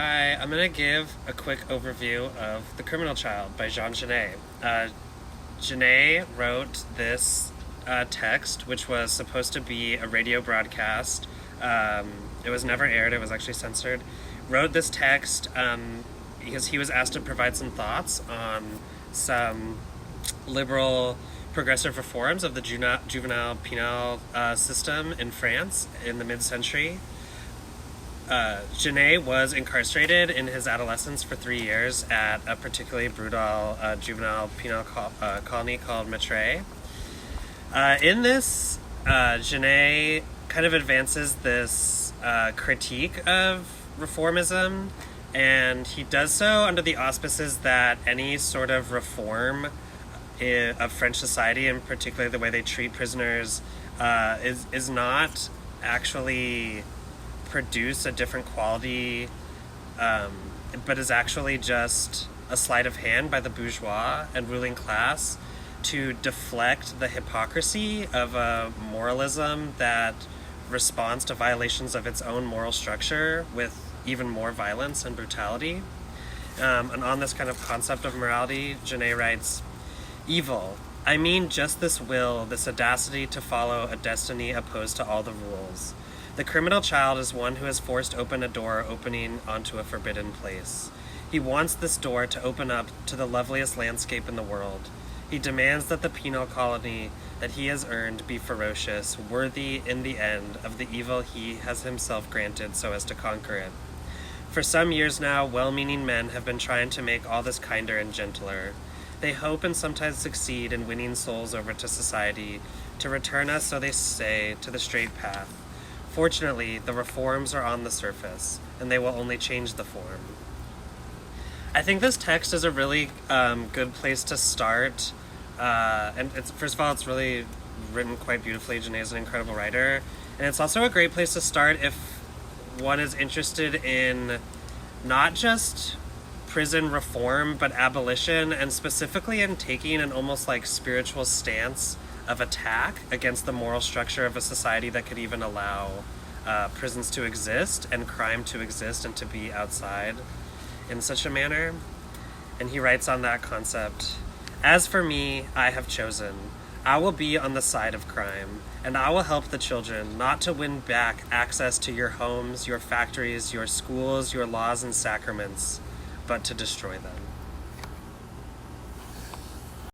Hi, I'm going to give a quick overview of The Criminal Child by Genet. Genet wrote this text, which was supposed to be a radio broadcast. It was never aired, it was actually censored. Wrote this text because he was asked to provide some thoughts on some liberal progressive reforms of the juvenile penal system in France in the mid-century. Genet was incarcerated in his adolescence for 3 years at a particularly brutal juvenile penal colony called Maitreyi. In this, Genet kind of advances this critique of reformism, and he does so under the auspices that any sort of reform of French society, and particularly the way they treat prisoners, is not actually produce a different quality, but is actually just a sleight of hand by the bourgeois and ruling class to deflect the hypocrisy of a moralism that responds to violations of its own moral structure with even more violence and brutality. And on this kind of concept of morality, Genet writes, "Evil, I mean just this will, this audacity to follow a destiny opposed to all the rules. The criminal child is one who has forced open a door opening onto a forbidden place. He wants this door to open up to the loveliest landscape in the world. He demands that the penal colony that he has earned be ferocious, worthy in the end of the evil he has himself granted so as to conquer it. For some years now, well-meaning men have been trying to make all this kinder and gentler. They hope and sometimes succeed in winning souls over to society, to return us, so they say, to the straight path. Fortunately, the reforms are on the surface, and they will only change the form." I think this text is a really good place to start. And first of all, it's really written quite beautifully. Genet is an incredible writer. And it's also a great place to start if one is interested in not just prison reform, but abolition, and specifically in taking an almost like spiritual stance of attack against the moral structure of a society that could even allow prisons to exist and crime to exist and to be outside in such a manner. And he writes on that concept, "As for me, I have chosen. I will be on the side of crime, and I will help the children not to win back access to your homes, your factories, your schools, your laws and sacraments, but to destroy them."